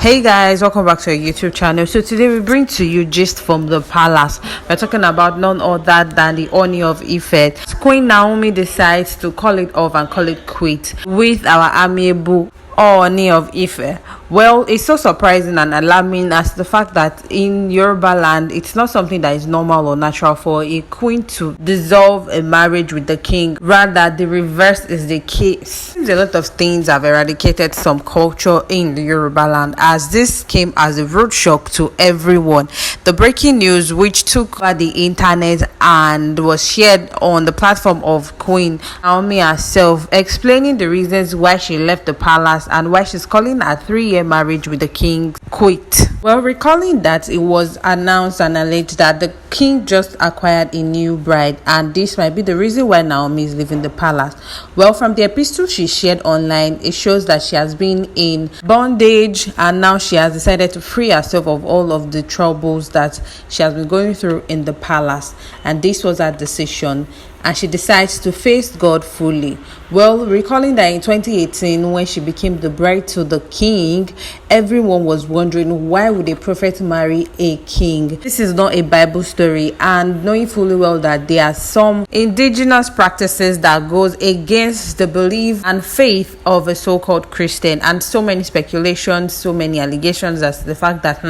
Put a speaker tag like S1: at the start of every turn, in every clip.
S1: Hey guys, welcome back to our YouTube channel. So today we bring to you gist from the palace. We're talking about none other than the Ooni of Ife. Queen Naomi decides to call it off and call it quit with our amiable Ooni of Ife. Well, it's so surprising and alarming as the fact that in Yoruba land, it's not something that is normal or natural for a queen to dissolve a marriage with the king. Rather, the reverse is the case. A lot of things have eradicated some culture in the Yoruba land, as this came as a rude shock to everyone. The breaking news, which took over the internet and was shared on the platform of Queen Naomi herself, explaining the reasons why she left the palace and why she's calling a 3-year marriage with the king quit. Well, recalling that it was announced and alleged that the king just acquired a new bride, and this might be the reason why Naomi is leaving the palace. Well, from the epistle she shared online, it shows that she has been in bondage and now she has decided to free herself of all of the troubles that she has been going through in the palace, and this was her decision, and she decides to face God fully. Well, recalling that in 2018, when she became the bride to the king, everyone was wondering, why would a prophet marry a king? This is not a Bible story, and knowing fully well that there are some indigenous practices that goes against the belief and faith of a so-called Christian, and so many speculations, so many allegations as to the fact that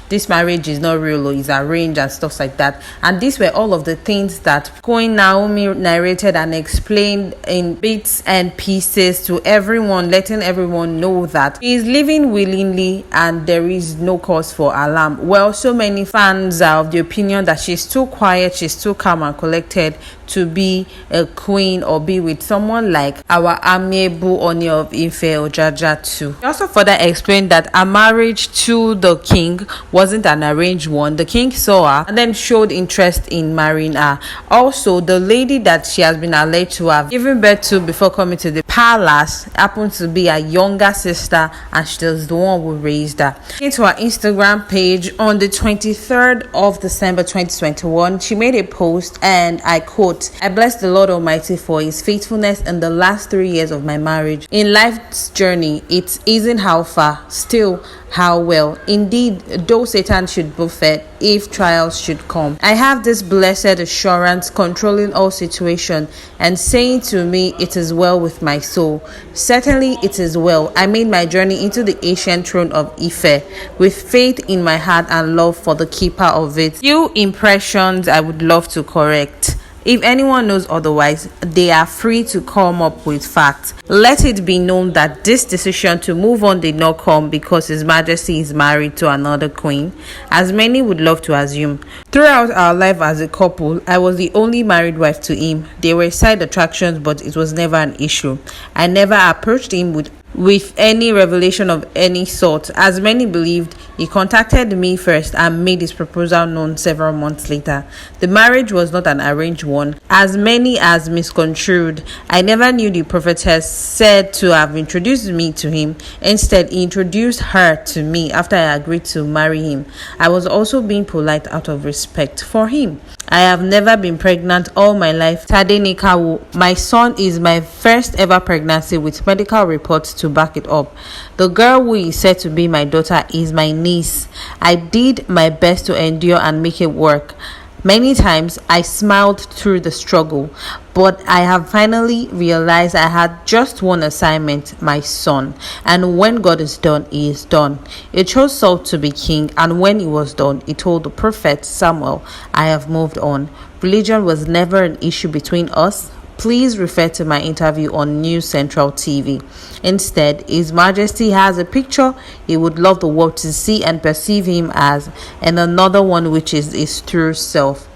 S1: this marriage is not real or is arranged and stuff like that. And these were all of the things that Queen Naomi narrated and explained in bits and pieces to everyone, letting everyone know that he is living willingly and there is no cause for alarm. Well, so many fans are of the opinion that she's too quiet, she's too calm and collected to be a queen or be with someone like our amiable Ooni of Ife or Jaja too. He also further explained that a marriage to the king wasn't an arranged one. The king saw her and then showed interest in marrying her. Also, the lady that she has been alleged to have given birth to before coming to the palace happens to be her younger sister, and she was the one who raised her. Into her Instagram page on the 23rd of December 2021, she made a post, and I quote, "I bless the Lord Almighty for his faithfulness in the last 3 years of my marriage. In life's journey, it isn't how far, still how well. Indeed, though Satan should buffet, if trials should come, I have this blessed assurance controlling all situations and saying to me, it is well with my soul. Certainly it is well. I made my journey into the ancient throne of Ife with faith in my heart and love for the keeper of it. Few impressions I would love to correct. If anyone knows otherwise, they are free to come up with facts. Let it be known that this decision to move on did not come because His Majesty is married to another queen, as many would love to assume. Throughout our life as a couple, I was the only married wife to him. There were side attractions, but it was never an issue. I never approached him with any revelation of any sort. As many believed, he contacted me first and made his proposal known several months later. The marriage was not an arranged one, as many as misconstrued. I never knew the prophetess said to have introduced me to him. Instead, he introduced her to me after I agreed to marry him. I was also being polite out of respect for him. I have never been pregnant all my life. Tadenikawu, my son is my first ever pregnancy with medical reports to back it up. The girl who is said to be my daughter is my niece. I did my best to endure and make it work. Many times I smiled through the struggle, but I have finally realized I had just one assignment, my son. And when God is done, he is done. He chose Saul to be king, and when he was done, he told the prophet Samuel, I have moved on. Religion was never an issue between us. Please refer to my interview on News Central TV. Instead, His Majesty has a picture he would love the world to see and perceive him as, and another one which is his true self.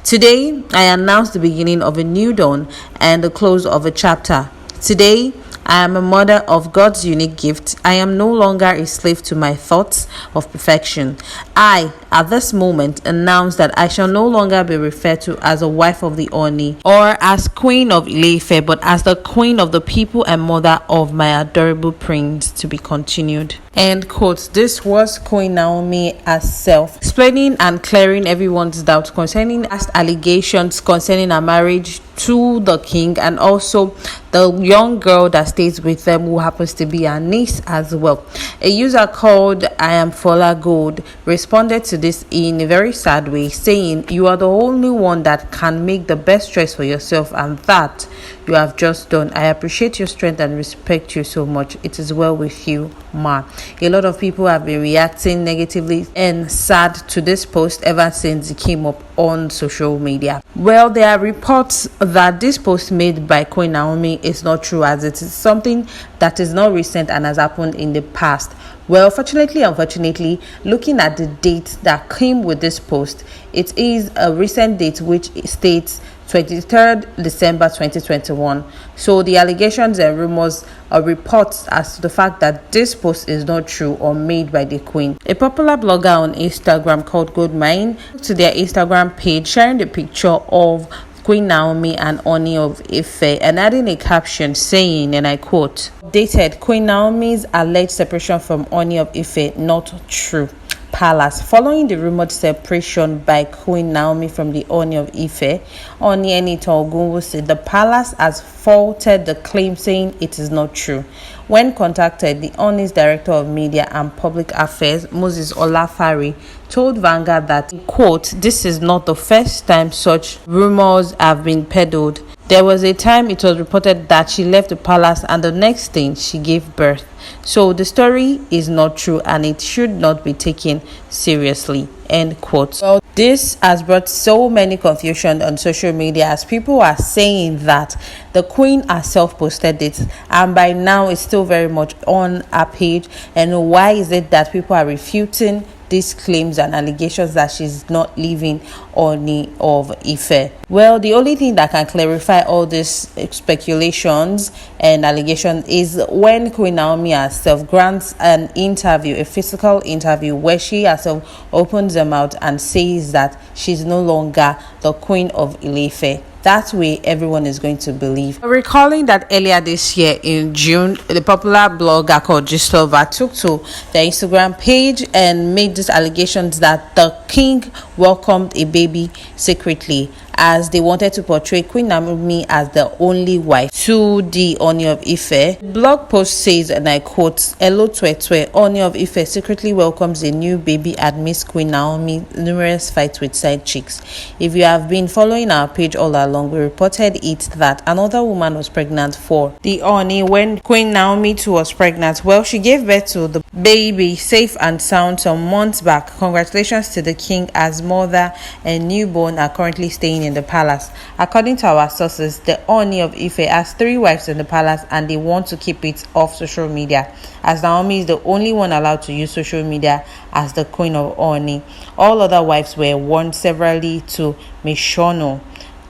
S1: Today, I announce the beginning of a new dawn and the close of a chapter. Today, I am a mother of God's unique gift. I am no longer a slave to my thoughts of perfection. I, at this moment, announce that I shall no longer be referred to as a wife of the Ooni or as Queen of Ile-Ife, but as the Queen of the people and mother of my adorable prince, to be continued. End quote. This was Queen Naomi herself explaining and clearing everyone's doubt concerning past allegations concerning her marriage to the king, and also the young girl that stays with them, who happens to be her niece as well. A user called I Am Fola Gold responded to this in a very sad way, saying, "You are the only one that can make the best choice for yourself, and that you have just done. I appreciate your strength and respect you so much. It is well with you, ma." A lot of people have been reacting negatively and sad to this post ever since it came up on social media. Well, there are reports that this post made by Queen Naomi is not true, as it is something that is not recent and has happened in the past. Well, fortunately, unfortunately, looking at the date that came with this post, it is a recent date which states 23rd December 2021. So the allegations and rumors or reports as to the fact that this post is not true or made by the queen. A popular blogger on Instagram called Goldmine to their Instagram page, sharing the picture of Queen Naomi and Ooni of Ife, and adding a caption saying, and I quote, "Dated Queen Naomi's alleged separation from Ooni of Ife not true. Palace. Following the rumored separation by Queen Naomi from the Ooni of Ife, Ooni Enitan Ogunwusi said the palace has faulted the claim, saying it is not true. When contacted, the Ooni's Director of Media and Public Affairs, Moses Olafari, told Vanguard that, quote, "This is not the first time such rumors have been peddled. There was a time it was reported that she left the palace and the next thing she gave birth. So the story is not true and it should not be taken seriously." End quote. Well, this has brought so many confusion on social media, as people are saying that the queen herself posted it, and by now it's still very much on her page. And why is it that people are refuting these claims and allegations that she's not leaving Ooni of Ife? Well, the only thing that can clarify all these speculations and allegations is when Queen Naomi herself grants an interview, a physical interview, where she herself opens them out and says that she's no longer the Queen of Ile-Ife. That way, everyone is going to believe. Recalling that earlier this year in June, the popular blogger called Gislova took to their Instagram page and made these allegations that the king welcomed a baby secretly, as they wanted to portray Queen Naomi as the only wife to the Ooni of Ife. The blog post says, and I quote, "Hello Twetwe, Ooni of Ife secretly welcomes a new baby amidst Queen Naomi numerous fights with side chicks. If you have been following our page all along, we reported it that another woman was pregnant for the Ooni when Queen Naomi too was pregnant. Well, she gave birth to the baby safe and sound some months back. Congratulations to the king, as mother and newborn are currently staying in the palace. According to our sources, the Ooni of Ife has 3 wives in the palace and they want to keep it off social media, as Naomi is the only one allowed to use social media as the Queen of Ooni. All other wives were warned severally to Mishono,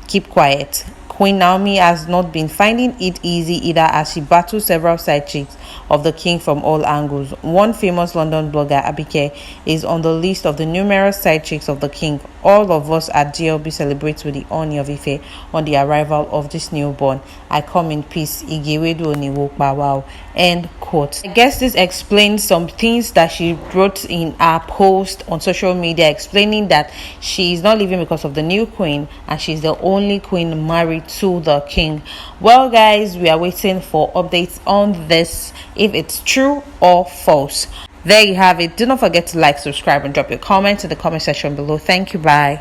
S1: keep quiet. Queen Naomi has not been finding it easy either, as she battles several side chicks of the king from all angles. One famous London blogger, Abike, is on the list of the numerous side chicks of the king. All of us at GLB celebrate with the Ooni of Ife on the arrival of this newborn. I come in peace. Igewedu Oniwokpa. Wow. End quote. I guess this explains some things that she wrote in her post on social media, explaining that she is not leaving because of the new queen and she's the only queen married to the king. Well, guys, we are waiting for updates on this, if it's true or false. There you have it. Do not forget to like, subscribe, and drop your comment in the comment section below. Thank you. Bye.